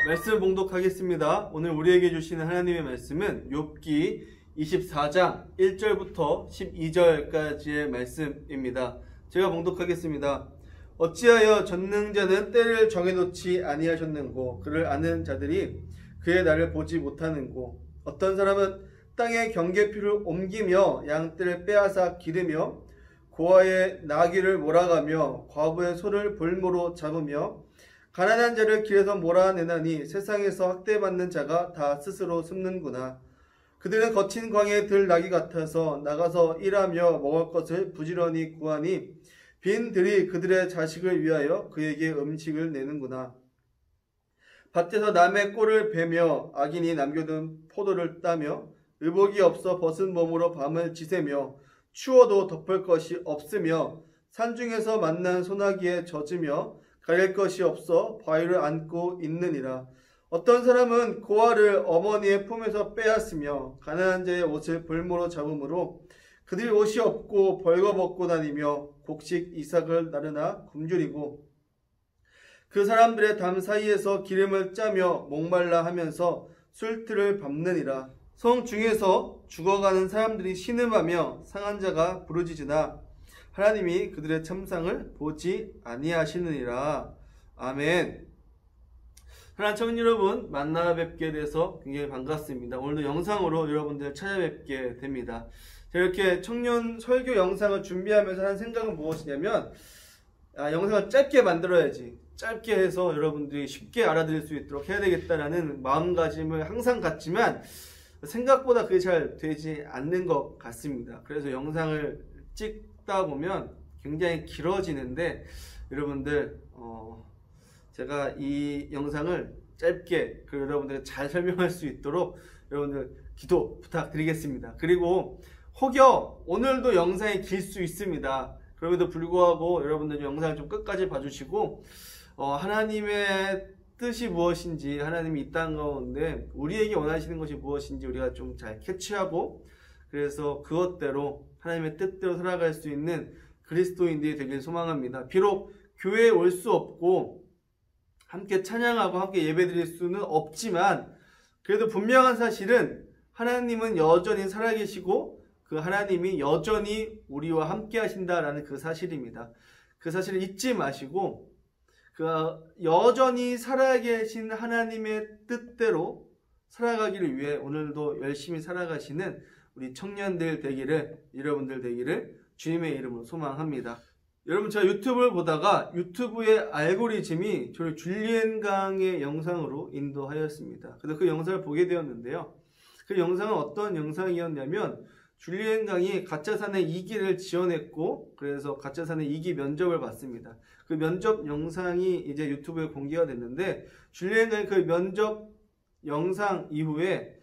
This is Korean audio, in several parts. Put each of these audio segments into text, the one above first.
말씀 봉독하겠습니다. 오늘 우리에게 주시는 하나님의 말씀은 욥기 24장 1절부터 12절까지의 말씀입니다. 제가 봉독하겠습니다. 어찌하여 전능자는 때를 정해놓지 아니하셨는고, 그를 아는 자들이 그의 날을 보지 못하는고. 어떤 사람은 땅의 경계표를 옮기며 양떼를 빼앗아 기르며 고아의 나귀를 몰아가며 과부의 소를 볼모로 잡으며 가난한 자를 길에서 몰아내나니 세상에서 학대받는 자가 다 스스로 숨는구나. 그들은 거친 광야의 들나귀 같아서 나가서 일하며 먹을 것을 부지런히 구하니 빈 들이 그들의 자식을 위하여 그에게 음식을 내는구나. 밭에서 남의 꼴을 베며 악인이 남겨둔 포도를 따며 의복이 없어 벗은 몸으로 밤을 지새며 추워도 덮을 것이 없으며 산중에서 만난 소나기에 젖으며 가릴 것이 없어 바위를 안고 있느니라. 어떤 사람은 고아를 어머니의 품에서 빼앗으며 가난한 자의 옷을 볼모로 잡으므로 그들이 옷이 없고 벌거벗고 다니며 곡식 이삭을 나르나 굶주리고 그 사람들의 담 사이에서 기름을 짜며 목말라 하면서 술틀을 밟느니라. 성 중에서 죽어가는 사람들이 신음하며 상한 자가 부르짖으나 하나님이 그들의 참상을 보지 아니하시느니라. 아멘. 사랑하는 청년 여러분, 만나 뵙게 돼서 굉장히 반갑습니다. 오늘도 영상으로 여러분들 찾아뵙게 됩니다. 제가 이렇게 청년 설교 영상을 준비하면서 한 생각은 무엇이냐면, 영상을 짧게 만들어야지, 짧게 해서 여러분들이 쉽게 알아들을 수 있도록 해야 되겠다라는 마음가짐을 항상 갖지만 생각보다 그게 잘 되지 않는 것 같습니다. 그래서 영상을 찍다 보면 굉장히 길어지는데, 여러분들 제가 이 영상을 짧게 여러분들에게 잘 설명할 수 있도록 여러분들 기도 부탁드리겠습니다. 그리고 혹여 오늘도 영상이 길 수 있습니다. 그럼에도 불구하고 여러분들 영상을 좀 끝까지 봐주시고 하나님의 뜻이 무엇인지, 하나님이 이 땅 가운데 우리에게 원하시는 것이 무엇인지 우리가 좀 잘 캐치하고, 그래서 그것대로 하나님의 뜻대로 살아갈 수 있는 그리스도인들이 되길 소망합니다. 비록 교회에 올 수 없고 함께 찬양하고 함께 예배드릴 수는 없지만, 그래도 분명한 사실은 하나님은 여전히 살아계시고 그 하나님이 여전히 우리와 함께 하신다라는 그 사실입니다. 그 사실을 잊지 마시고 그 여전히 살아계신 하나님의 뜻대로 살아가기를 위해 오늘도 열심히 살아가시는 우리 청년들 되기를, 여러분들 되기를 주님의 이름으로 소망합니다. 여러분, 제가 유튜브를 보다가 유튜브의 알고리즘이 저를 줄리엔 강의 영상으로 인도하였습니다. 그래서 그 영상을 보게 되었는데요. 그 영상은 어떤 영상이었냐면, 줄리엔 강이 가짜산의 2기를 지원했고, 그래서 가짜산의 2기 면접을 봤습니다. 그 면접 영상이 이제 유튜브에 공개가 됐는데, 줄리엔 강이 그 면접 영상 이후에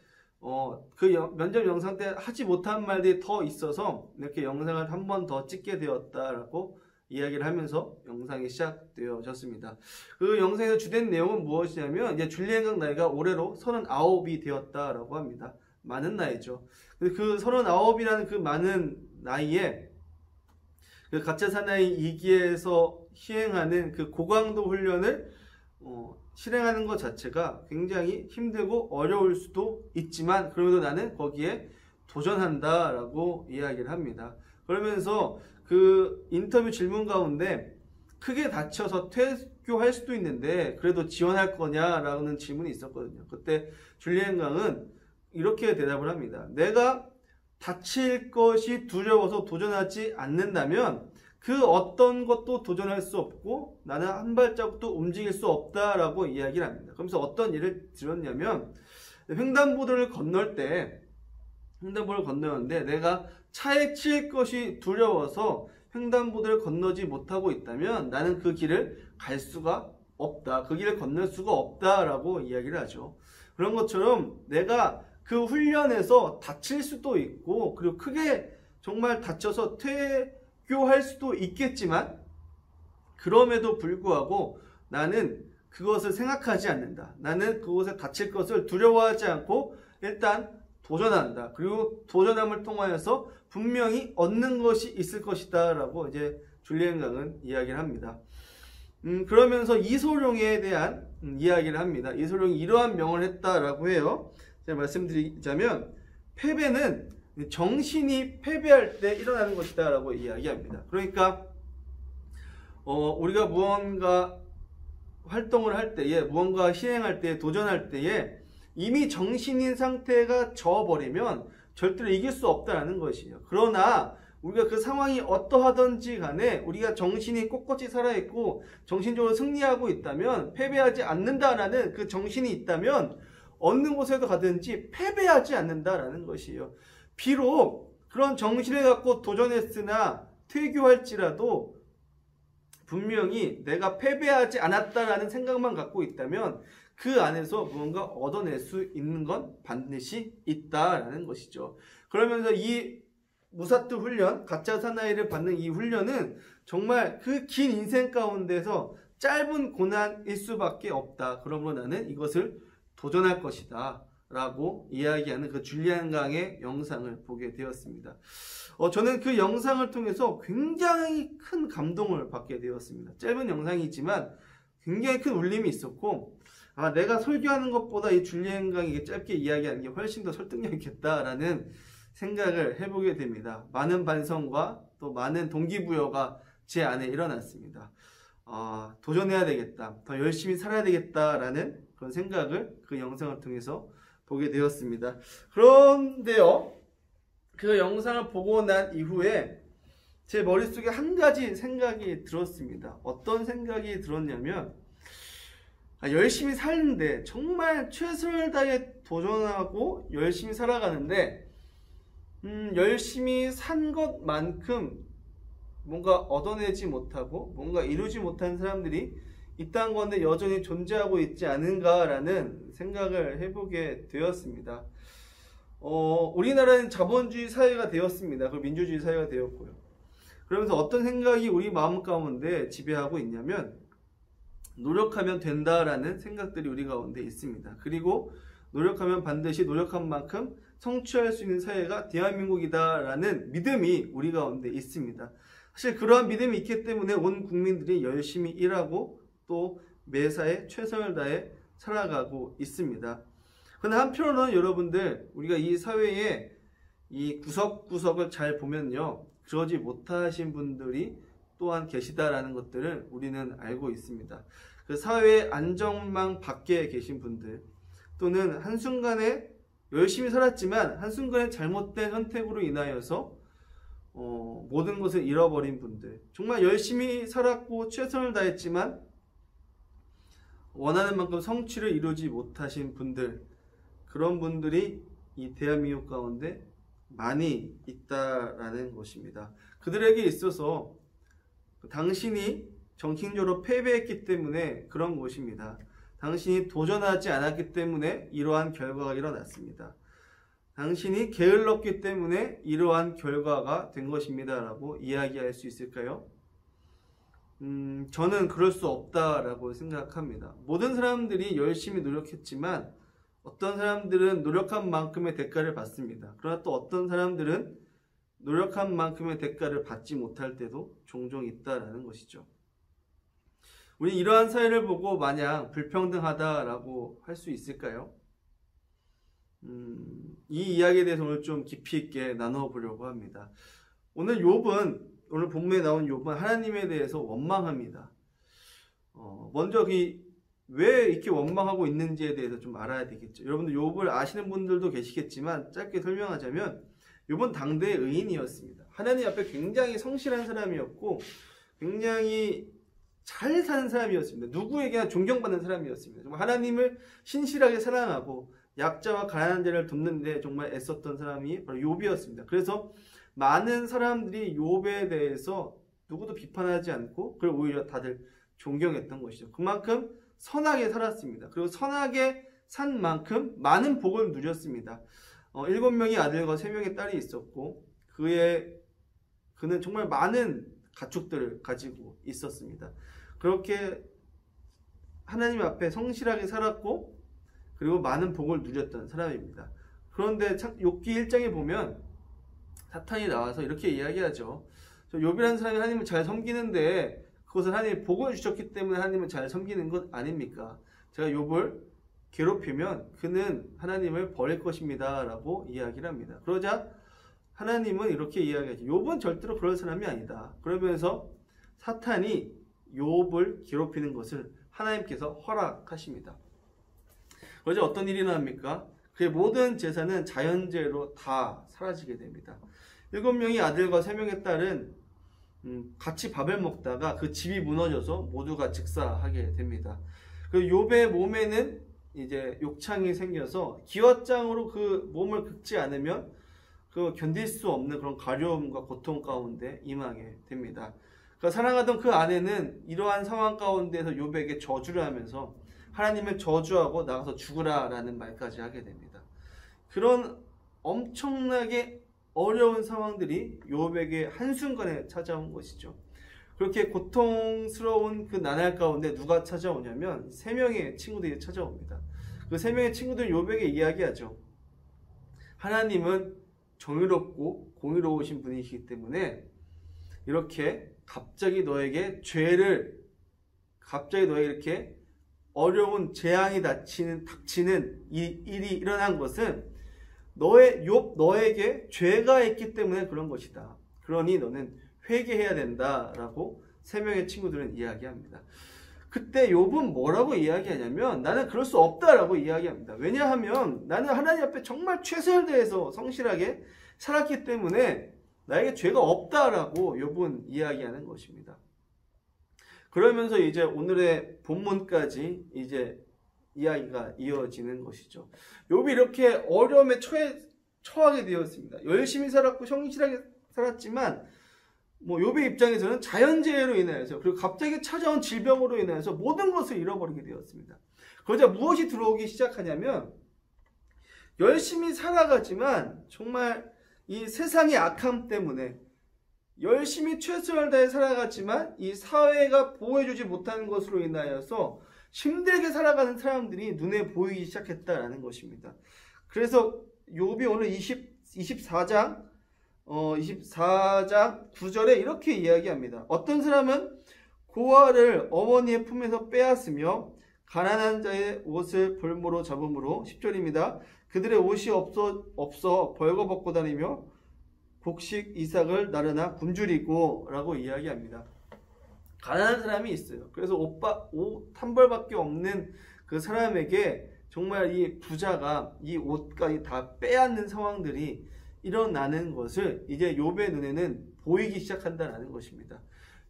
그 면접 영상 때 하지 못한 말들이 더 있어서 이렇게 영상을 한 번 더 찍게 되었다라고 이야기를 하면서 영상이 시작되어졌습니다. 그 영상에서 주된 내용은 무엇이냐면, 이제 줄리엔 강 나이가 올해로 39이 되었다라고 합니다. 많은 나이죠. 그 39이라는 그 많은 나이에 그 가짜 사나이 2기에서 시행하는 그 고강도 훈련을 실행하는 것 자체가 굉장히 힘들고 어려울 수도 있지만, 그럼에도 나는 거기에 도전한다 라고 이야기를 합니다. 그러면서 그 인터뷰 질문 가운데 크게 다쳐서 퇴교할 수도 있는데 그래도 지원할 거냐라는 질문이 있었거든요. 그때 줄리엔 강은 이렇게 대답을 합니다. 내가 다칠 것이 두려워서 도전하지 않는다면 그 어떤 것도 도전할 수 없고 나는 한 발자국도 움직일 수 없다라고 이야기를 합니다. 그러면서 어떤 예를 들었냐면, 횡단보도를 건너는데 내가 차에 치일 것이 두려워서 횡단보도를 건너지 못하고 있다면 나는 그 길을 갈 수가 없다. 그 길을 건널 수가 없다라고 이야기를 하죠. 그런 것처럼 내가 그 훈련에서 다칠 수도 있고, 그리고 크게 정말 다쳐서 퇴교할 수도 있겠지만, 그럼에도 불구하고 나는 그것을 생각하지 않는다. 나는 그곳에 다칠 것을 두려워하지 않고 일단 도전한다. 그리고 도전함을 통하여서 분명히 얻는 것이 있을 것이다 라고 이제 줄리엔 강은 이야기를 합니다. 그러면서 이소룡에 대한 이야기를 합니다. 이소룡이 이러한 명을 했다라고 해요. 제가 말씀드리자면 패배는 정신이 패배할 때 일어나는 것이다 라고 이야기합니다. 그러니까 우리가 무언가 활동을 할 때에, 무언가 시행할 때, 도전할 때에 이미 정신인 상태가 져버리면 절대로 이길 수 없다는 것이에요. 그러나 우리가 그 상황이 어떠하든지 간에 우리가 정신이 꼿꼿이 살아있고 정신적으로 승리하고 있다면, 패배하지 않는다라는 그 정신이 있다면 어느 곳에도 가든지 패배하지 않는다라는 것이에요. 비록 그런 정신을 갖고 도전했으나 퇴교할지라도 분명히 내가 패배하지 않았다라는 생각만 갖고 있다면 그 안에서 무언가 얻어낼 수 있는 건 반드시 있다라는 것이죠. 그러면서 이 무사투 훈련, 가짜 사나이를 받는 이 훈련은 정말 그 긴 인생 가운데서 짧은 고난일 수밖에 없다. 그러므로 나는 이것을 도전할 것이다 라고 이야기하는 그 줄리안 강의 영상을 보게 되었습니다. 저는 그 영상을 통해서 굉장히 큰 감동을 받게 되었습니다. 짧은 영상이지만 굉장히 큰 울림이 있었고, 내가 설교하는 것보다 이 줄리안 강이 짧게 이야기하는 게 훨씬 더 설득력 있겠다라는 생각을 해보게 됩니다. 많은 반성과 또 많은 동기부여가 제 안에 일어났습니다. 도전해야 되겠다, 더 열심히 살아야 되겠다라는 그런 생각을 그 영상을 통해서 보게 되었습니다. 그런데요, 그 영상을 보고 난 이후에 제 머릿속에 한 가지 생각이 들었습니다. 어떤 생각이 들었냐면, 열심히 사는데, 정말 최선을 다해 도전하고 열심히 살아가는데 열심히 산 것만큼 뭔가 얻어내지 못하고 뭔가 이루지 못한 사람들이 이 땅 가운데 여전히 존재하고 있지 않은가라는 생각을 해보게 되었습니다. 우리나라는 자본주의 사회가 되었습니다. 그리고 민주주의 사회가 되었고요. 그러면서 어떤 생각이 우리 마음 가운데 지배하고 있냐면, 노력하면 된다라는 생각들이 우리 가운데 있습니다. 그리고 노력하면 반드시 노력한 만큼 성취할 수 있는 사회가 대한민국이다라는 믿음이 우리 가운데 있습니다. 사실 그러한 믿음이 있기 때문에 온 국민들이 열심히 일하고 또 매사에 최선을 다해 살아가고 있습니다. 그런데 한편으로는 여러분들, 우리가 이 사회의 이 구석구석을 잘 보면요, 그러지 못하신 분들이 또한 계시다라는 것들을 우리는 알고 있습니다. 그 사회의 안전망 밖에 계신 분들, 또는 한순간에 열심히 살았지만 한순간에 잘못된 선택으로 인하여서 모든 것을 잃어버린 분들, 정말 열심히 살았고 최선을 다했지만 원하는 만큼 성취를 이루지 못하신 분들, 그런 분들이 이 대한민국 가운데 많이 있다라는 것입니다. 그들에게 있어서 당신이 정신적으로 패배했기 때문에 그런 것입니다. 당신이 도전하지 않았기 때문에 이러한 결과가 일어났습니다. 당신이 게을렀기 때문에 이러한 결과가 된 것입니다 라고 이야기할 수 있을까요? 저는 그럴 수 없다라고 생각합니다. 모든 사람들이 열심히 노력했지만 어떤 사람들은 노력한 만큼의 대가를 받습니다. 그러나 또 어떤 사람들은 노력한 만큼의 대가를 받지 못할 때도 종종 있다라는 것이죠. 우리 이러한 사회를 보고 마냥 불평등하다라고 할 수 있을까요? 이 이야기에 대해서 오늘 좀 깊이 있게 나눠보려고 합니다. 오늘 본문에 나온 욥은 하나님에 대해서 원망합니다. 먼저 왜 이렇게 원망하고 있는지에 대해서 좀 알아야 되겠죠. 여러분들 욥을 아시는 분들도 계시겠지만 짧게 설명하자면, 욥은 당대의 의인이었습니다. 하나님 앞에 굉장히 성실한 사람이었고 굉장히 잘 사는 사람이었습니다. 누구에게나 존경받는 사람이었습니다. 정말 하나님을 신실하게 사랑하고 약자와 가난한 자를 돕는 데 정말 애썼던 사람이 바로 욥이었습니다. 그래서 많은 사람들이 욥에 대해서 누구도 비판하지 않고 그걸 오히려 다들 존경했던 것이죠. 그만큼 선하게 살았습니다. 그리고 선하게 산 만큼 많은 복을 누렸습니다. 7명의 아들과 3명의 딸이 있었고 그는 정말 많은 가축들을 가지고 있었습니다. 그렇게 하나님 앞에 성실하게 살았고 그리고 많은 복을 누렸던 사람입니다. 그런데 욥기 1장에 보면 사탄이 나와서 이렇게 이야기하죠. 욥이라는 사람이 하나님을 잘 섬기는데 그것은 하나님이 복을 주셨기 때문에 하나님을 잘 섬기는 것 아닙니까? 제가 욥을 괴롭히면 그는 하나님을 버릴 것입니다 라고 이야기를 합니다. 그러자 하나님은 이렇게 이야기하죠. 욥은 절대로 그럴 사람이 아니다. 그러면서 사탄이 욥을 괴롭히는 것을 하나님께서 허락하십니다. 그러자 어떤 일이 납니까? 그의 모든 재산은 자연재해로 다 사라지게 됩니다. 7명의 아들과 3명의 딸은 같이 밥을 먹다가 그 집이 무너져서 모두가 즉사하게 됩니다. 그 욥의 몸에는 이제 욕창이 생겨서 기왓장으로 그 몸을 긁지 않으면 그 견딜 수 없는 그런 가려움과 고통 가운데 임하게 됩니다. 그러니까 사랑하던 그 아내는 이러한 상황 가운데서 욥에게 저주를 하면서 하나님을 저주하고 나가서 죽으라라는 말까지 하게 됩니다. 그런 엄청나게 어려운 상황들이 욥에게 한순간에 찾아온 것이죠. 그렇게 고통스러운 그 나날 가운데 누가 찾아오냐면 3명의 친구들이 찾아옵니다. 그 3명의 친구들은 욥에게 이야기하죠. 하나님은 정의롭고 공의로우신 분이시기 때문에 이렇게 갑자기 너에게 이렇게 어려운 재앙이 닥치는 이 일이 일어난 것은 너에게 죄가 있기 때문에 그런 것이다. 그러니 너는 회개해야 된다라고 3명의 친구들은 이야기합니다. 그때 욥은 뭐라고 이야기하냐면 나는 그럴 수 없다라고 이야기합니다. 왜냐하면 나는 하나님 앞에 정말 최선을 다해서 성실하게 살았기 때문에 나에게 죄가 없다라고 욥은 이야기하는 것입니다. 그러면서 이제 오늘의 본문까지 이제 이야기가 이어지는 것이죠. 욥이 이렇게 어려움에 처하게 되었습니다. 열심히 살았고 성실하게 살았지만 욥의 입장에서는 자연재해로 인하여서 그리고 갑자기 찾아온 질병으로 인하여서 모든 것을 잃어버리게 되었습니다. 그러자 무엇이 들어오기 시작하냐면 열심히 살아가지만 정말 이 세상의 악함 때문에 열심히 최선을 다해 살아갔지만 이 사회가 보호해주지 못하는 것으로 인하여서 힘들게 살아가는 사람들이 눈에 보이기 시작했다라는 것입니다. 그래서 욥이 오늘 24장 9절에 이렇게 이야기합니다. 어떤 사람은 고아를 어머니의 품에서 빼앗으며 가난한 자의 옷을 볼모로 잡음으로 10절입니다. 그들의 옷이 없어 벌거벗고 다니며 곡식 이삭을 나르나 굶주리고 라고 이야기합니다. 가난한 사람이 있어요. 그래서 옷 한 벌밖에 없는 그 사람에게 정말 이 부자가 이 옷까지 다 빼앗는 상황들이 일어나는 것을 이제 욥의 눈에는 보이기 시작한다는 것입니다.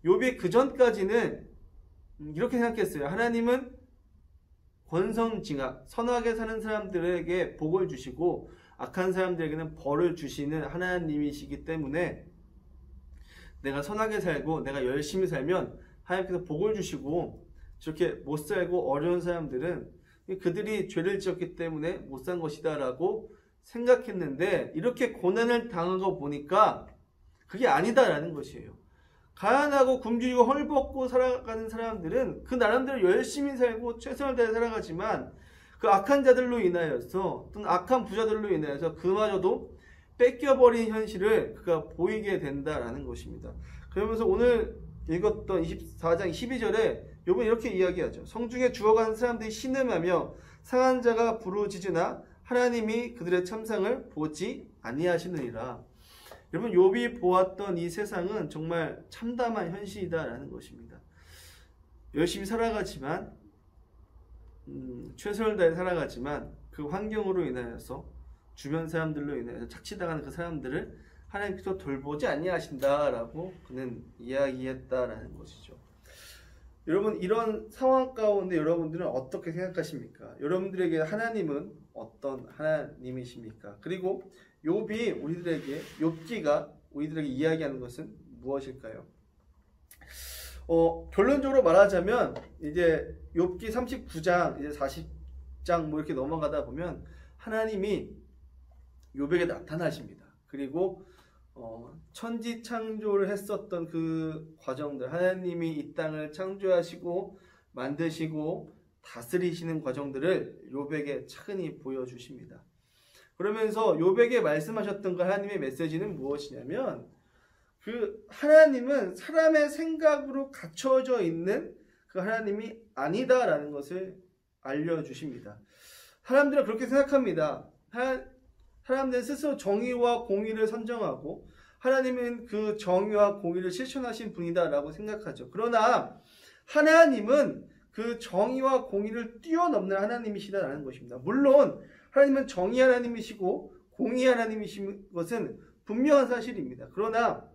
욥이 그 전까지는 이렇게 생각했어요. 하나님은 권선징악, 선하게 사는 사람들에게 복을 주시고 악한 사람들에게는 벌을 주시는 하나님이시기 때문에 내가 선하게 살고 내가 열심히 살면 하나님께서 복을 주시고 저렇게 못 살고 어려운 사람들은 그들이 죄를 지었기 때문에 못 산 것이다 라고 생각했는데 이렇게 고난을 당하고 보니까 그게 아니다라는 것이에요. 가난하고 굶주리고 헐벗고 살아가는 사람들은 그 나름대로 열심히 살고 최선을 다해 살아가지만 그 악한 자들로 인하여서 또는 악한 부자들로 인하여서 그마저도 뺏겨버린 현실을 그가 보이게 된다라는 것입니다. 그러면서 오늘 읽었던 24장 12절에 욥은 이렇게 이야기하죠. 성중에 죽어가는 사람들이 신음하며 상한 자가 부르짖으나 하나님이 그들의 참상을 보지 아니하시느니라. 여러분 욥이 보았던 이 세상은 정말 참담한 현실이다라는 것입니다. 열심히 살아가지만 최선을 다해 살아가지만 그 환경으로 인하여서 주변 사람들로 인해서 착취당하는 그 사람들을 하나님께서 돌보지 아니하신다라고 그는 이야기했다라는 것이죠. 여러분 이런 상황 가운데 여러분들은 어떻게 생각하십니까? 여러분들에게 하나님은 어떤 하나님이십니까? 그리고 욥기가 우리들에게 이야기하는 것은 무엇일까요? 결론적으로 말하자면 이제 욥기 39장 이제 40장 뭐 이렇게 넘어가다 보면 하나님이 욥에게 나타나십니다. 그리고 천지 창조를 했었던 그 과정들, 하나님이 이 땅을 창조하시고 만드시고 다스리시는 과정들을 욥에게 차근히 보여주십니다. 그러면서 욥에게 말씀하셨던 그 하나님의 메시지는 무엇이냐면 그 하나님은 사람의 생각으로 갖춰져 있는 그 하나님이 아니다라는 것을 알려주십니다. 사람들은 그렇게 생각합니다. 사람들은 스스로 정의와 공의를 선정하고 하나님은 그 정의와 공의를 실천하신 분이다라고 생각하죠. 그러나 하나님은 그 정의와 공의를 뛰어넘는 하나님이시다라는 것입니다. 물론 하나님은 정의 하나님이시고 공의 하나님이신 것은 분명한 사실입니다. 그러나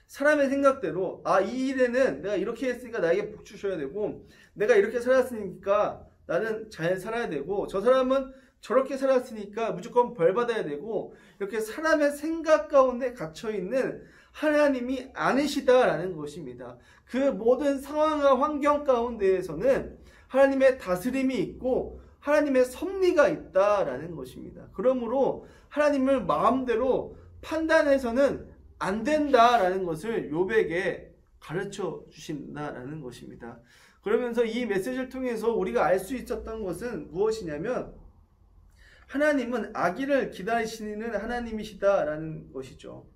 사람의 생각대로 이 일에는 내가 이렇게 했으니까 나에게 복 주셔야 되고 내가 이렇게 살았으니까 나는 잘 살아야 되고 저 사람은 저렇게 살았으니까 무조건 벌 받아야 되고 이렇게 사람의 생각 가운데 갇혀있는 하나님이 아니시다라는 것입니다. 그 모든 상황과 환경 가운데에서는 하나님의 다스림이 있고 하나님의 섭리가 있다라는 것입니다. 그러므로 하나님을 마음대로 판단해서는 안 된다라는 것을 욥에게 가르쳐 주신다라는 것입니다. 그러면서 이 메시지를 통해서 우리가 알 수 있었던 것은 무엇이냐면 하나님은 악인을 기다리시는 하나님이시다라는 것이죠.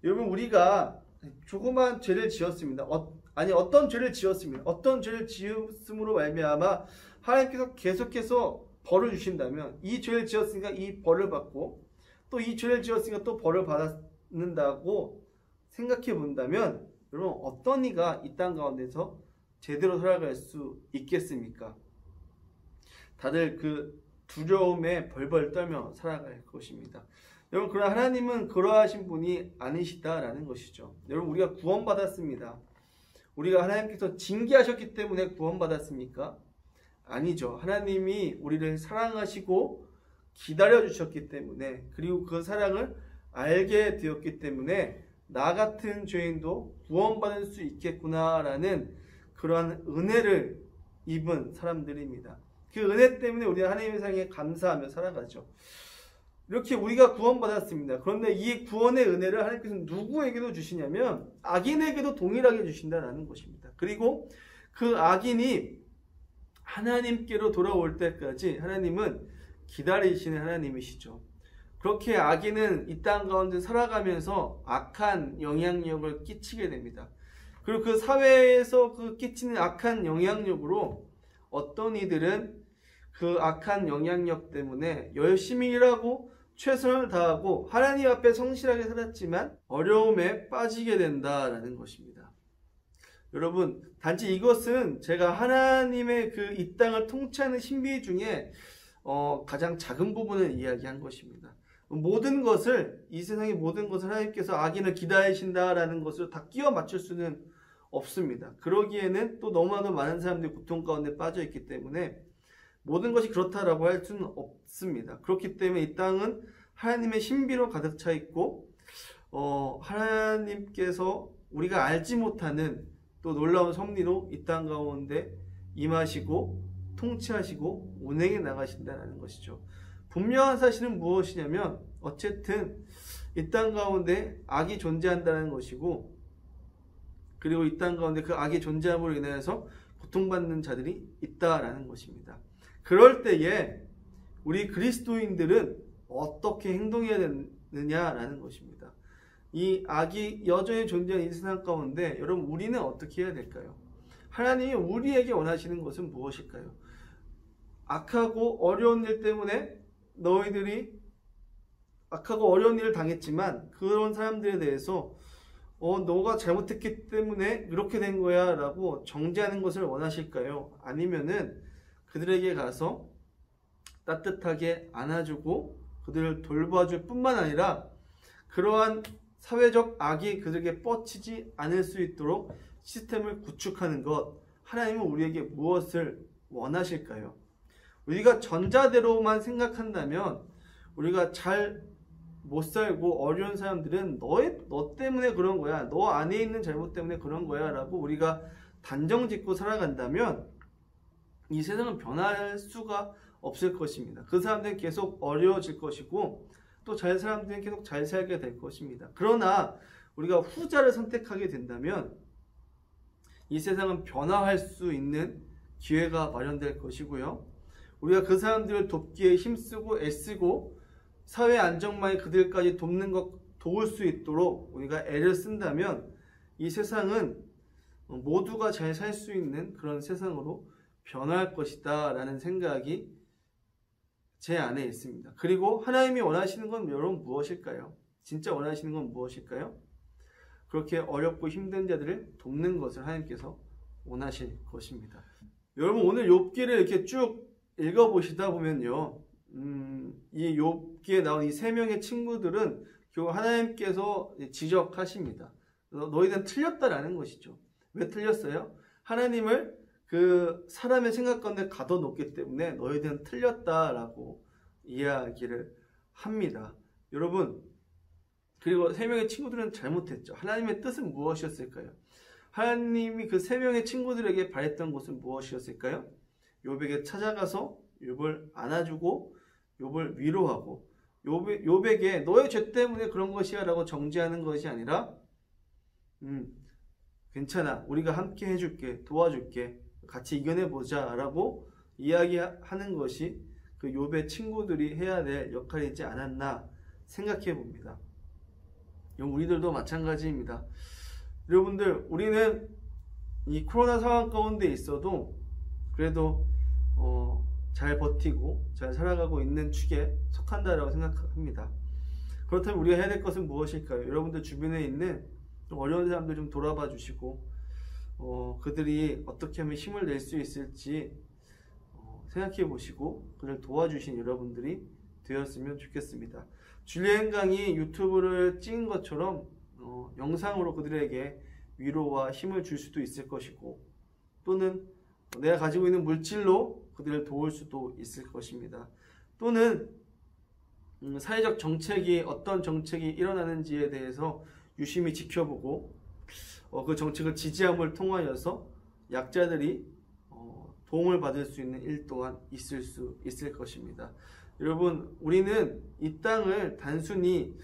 여러분 우리가 조그만 죄를 지었습니다. 어떤 죄를 지었습니다. 어떤 죄를 지었음으로 말미암아 하나님께서 계속해서 벌을 주신다면 이 죄를 지었으니까 이 벌을 받고 또 이 죄를 지었으니까 또 벌을 받는다고 생각해 본다면 여러분 어떤 이가 이 땅 가운데서 제대로 살아갈 수 있겠습니까? 다들 그 두려움에 벌벌 떨며 살아갈 것입니다. 여러분 그러나 하나님은 그러하신 분이 아니시다라는 것이죠. 여러분 우리가 구원받았습니다. 우리가 하나님께서 징계하셨기 때문에 구원받았습니까? 아니죠. 하나님이 우리를 사랑하시고 기다려주셨기 때문에 그리고 그 사랑을 알게 되었기 때문에 나 같은 죄인도 구원받을 수 있겠구나라는 그러한 은혜를 입은 사람들입니다. 그 은혜 때문에 우리가 하나님의 사랑에 감사하며 살아가죠. 이렇게 우리가 구원받았습니다. 그런데 이 구원의 은혜를 하나님께서 누구에게도 주시냐면 악인에게도 동일하게 주신다는 것입니다. 그리고 그 악인이 하나님께로 돌아올 때까지 하나님은 기다리시는 하나님이시죠. 그렇게 악인은 이 땅 가운데 살아가면서 악한 영향력을 끼치게 됩니다. 그리고 그 사회에서 그 끼치는 악한 영향력으로 어떤 이들은 그 악한 영향력 때문에 열심히 일하고 최선을 다하고 하나님 앞에 성실하게 살았지만 어려움에 빠지게 된다라는 것입니다. 여러분 단지 이것은 제가 하나님의 그 이 땅을 통치하는 신비 중에 가장 작은 부분을 이야기한 것입니다. 모든 것을 이 세상의 모든 것을 하나님께서 악인을 기다리신다라는 것을 다 끼워 맞출 수는 없습니다. 그러기에는 또 너무나도 많은 사람들이 고통 가운데 빠져 있기 때문에 모든 것이 그렇다라고 할 수는 없습니다. 그렇기 때문에 이 땅은 하나님의 신비로 가득 차 있고 하나님께서 우리가 알지 못하는 또 놀라운 섭리로 이 땅 가운데 임하시고 통치하시고 운행해 나가신다는 것이죠. 분명한 사실은 무엇이냐면 어쨌든 이 땅 가운데 악이 존재한다는 것이고 그리고 이 땅 가운데 그 악이 존재함으로 인해서 고통받는 자들이 있다라는 것입니다. 그럴 때에 우리 그리스도인들은 어떻게 행동해야 되느냐라는 것입니다. 이 악이 여전히 존재하는 이 세상 가운데 여러분 우리는 어떻게 해야 될까요? 하나님이 우리에게 원하시는 것은 무엇일까요? 악하고 어려운 일 때문에 너희들이 악하고 어려운 일을 당했지만 그런 사람들에 대해서 너가 잘못했기 때문에 이렇게 된 거야 라고 정죄하는 것을 원하실까요? 아니면은 그들에게 가서 따뜻하게 안아주고 그들을 돌봐줄 뿐만 아니라 그러한 사회적 악이 그들에게 뻗치지 않을 수 있도록 시스템을 구축하는 것, 하나님은 우리에게 무엇을 원하실까요? 우리가 전자대로만 생각한다면 우리가 잘 못 살고 어려운 사람들은 너 때문에 그런 거야, 너 안에 있는 잘못 때문에 그런 거야 라고 우리가 단정 짓고 살아간다면 이 세상은 변할 수가 없을 것입니다. 그 사람들은 계속 어려워질 것이고 또 잘 사람들은 계속 잘 살게 될 것입니다. 그러나 우리가 후자를 선택하게 된다면 이 세상은 변화할 수 있는 기회가 마련될 것이고요. 우리가 그 사람들을 돕기에 힘쓰고 애쓰고 사회 안정망에 그들까지 도울 수 있도록 우리가 애를 쓴다면 이 세상은 모두가 잘 살 수 있는 그런 세상으로 변할 것이다 라는 생각이 제 안에 있습니다. 그리고 하나님이 원하시는 건 여러분 무엇일까요? 진짜 원하시는 건 무엇일까요? 그렇게 어렵고 힘든 자들을 돕는 것을 하나님께서 원하실 것입니다. 여러분 오늘 욥기를 이렇게 쭉 읽어보시다 보면요, 이 욥기에 나온 이 세 명의 친구들은 결국 하나님께서 지적하십니다. 너희들은 틀렸다라는 것이죠. 왜 틀렸어요? 하나님을 그 사람의 생각 가운데 가둬놓기 때문에 너희들은 틀렸다라고 이야기를 합니다. 여러분, 그리고 세 명의 친구들은 잘못했죠. 하나님의 뜻은 무엇이었을까요? 하나님이 그 세 명의 친구들에게 바랬던 것은 무엇이었을까요? 욥에게 찾아가서 욥을 안아주고 욥을 위로하고 욥에게 너의 죄 때문에 그런 것이야 라고 정죄하는 것이 아니라 괜찮아, 우리가 함께 해줄게, 도와줄게, 같이 이겨내보자 라고 이야기하는 것이 그 욥의 친구들이 해야 될 역할이지 않았나 생각해 봅니다. 우리들도 마찬가지입니다. 여러분들, 우리는 이 코로나 상황 가운데 있어도 그래도 잘 버티고 잘 살아가고 있는 축에 속한다라고 생각합니다. 그렇다면 우리가 해야 될 것은 무엇일까요? 여러분들 주변에 있는 어려운 사람들 좀 돌아봐 주시고 그들이 어떻게 하면 힘을 낼 수 있을지 생각해 보시고 그를 도와주신 여러분들이 되었으면 좋겠습니다. 줄리엔 강이 유튜브를 찍은 것처럼 영상으로 그들에게 위로와 힘을 줄 수도 있을 것이고, 또는 내가 가지고 있는 물질로 그들을 도울 수도 있을 것입니다. 또는 사회적 정책이 어떤 정책이 일어나는지에 대해서 유심히 지켜보고 그 정책을 지지함을 통하여서 약자들이 도움을 받을 수 있는 일 또한 있을 수 있을 것입니다. 여러분, 우리는 이 땅을 단순히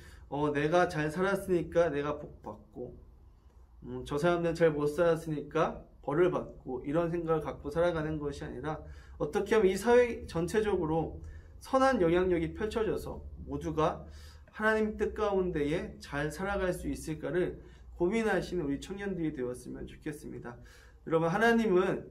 내가 잘 살았으니까 내가 복 받고 저 사람들은 잘 못 살았으니까 벌을 받고 이런 생각을 갖고 살아가는 것이 아니라 어떻게 하면 이 사회 전체적으로 선한 영향력이 펼쳐져서 모두가 하나님 뜻 가운데에 잘 살아갈 수 있을까를 고민하시는 우리 청년들이 되었으면 좋겠습니다. 여러분, 하나님은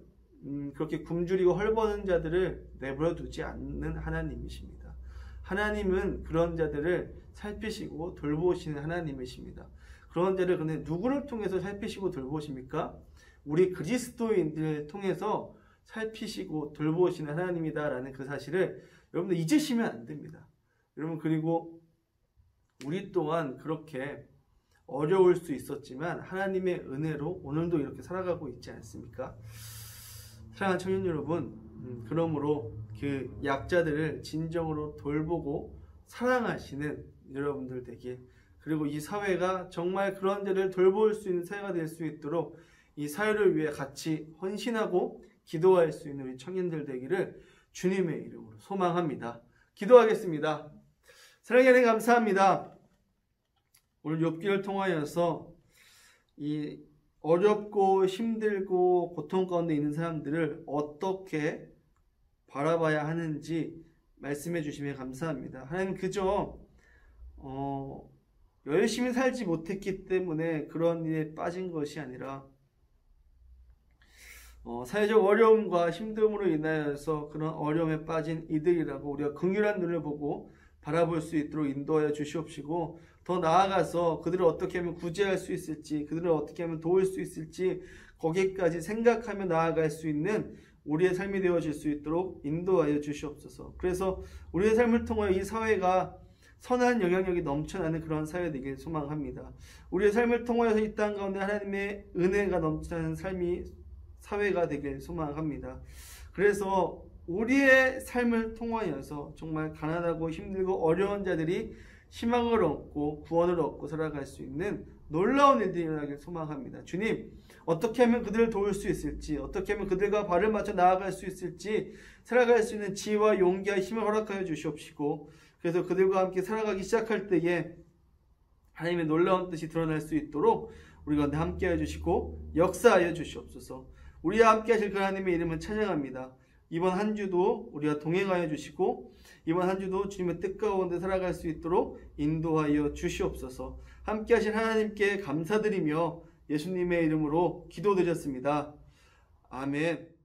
그렇게 굶주리고 헐벗은 자들을 내버려 두지 않는 하나님이십니다. 하나님은 그런 자들을 살피시고 돌보시는 하나님이십니다. 그런 자를 근데 누구를 통해서 살피시고 돌보십니까? 우리 그리스도인들을 통해서 살피시고 돌보시는 하나님이다라는 그 사실을 여러분들 잊으시면 안 됩니다. 여러분, 그리고 우리 또한 그렇게 어려울 수 있었지만 하나님의 은혜로 오늘도 이렇게 살아가고 있지 않습니까? 사랑하는 청년 여러분, 그러므로 그 약자들을 진정으로 돌보고 사랑하시는 여러분들 되길, 그리고 이 사회가 정말 그런 자를 돌볼 수 있는 사회가 될 수 있도록 이 사회를 위해 같이 헌신하고 기도할 수 있는 우리 청년들 되기를 주님의 이름으로 소망합니다. 기도하겠습니다. 사랑의 하나님, 감사합니다. 오늘 욥기를 통하여서 이 어렵고 힘들고 고통 가운데 있는 사람들을 어떻게 바라봐야 하는지 말씀해 주시면 감사합니다. 하나님, 그저 열심히 살지 못했기 때문에 그런 일에 빠진 것이 아니라 사회적 어려움과 힘듦으로 인하여서 그런 어려움에 빠진 이들이라고 우리가 긍휼한 눈을 보고 바라볼 수 있도록 인도하여 주시옵시고, 더 나아가서 그들을 어떻게 하면 구제할 수 있을지, 그들을 어떻게 하면 도울 수 있을지 거기까지 생각하며 나아갈 수 있는 우리의 삶이 되어질 수 있도록 인도하여 주시옵소서. 그래서 우리의 삶을 통하여 이 사회가 선한 영향력이 넘쳐나는 그런 사회 되길 소망합니다. 우리의 삶을 통하여서 이 땅 가운데 하나님의 은혜가 넘쳐나는 사회가 되길 소망합니다. 그래서 우리의 삶을 통하여서 정말 가난하고 힘들고 어려운 자들이 희망을 얻고 구원을 얻고 살아갈 수 있는 놀라운 일들이 일어나길 소망합니다. 주님, 어떻게 하면 그들을 도울 수 있을지, 어떻게 하면 그들과 발을 맞춰 나아갈 수 있을지 살아갈 수 있는 지혜와 용기와 힘을 허락하여 주시옵시고, 그래서 그들과 함께 살아가기 시작할 때에 하나님의 놀라운 뜻이 드러날 수 있도록 우리가 함께 해주시고 역사하여 주시옵소서. 우리와 함께 하실 그 하나님의 이름을 찬양합니다. 이번 한 주도 우리가 동행하여 주시고 이번 한 주도 주님의 뜻 가운데 살아갈 수 있도록 인도하여 주시옵소서. 함께 하신 하나님께 감사드리며 예수님의 이름으로 기도드렸습니다. 아멘.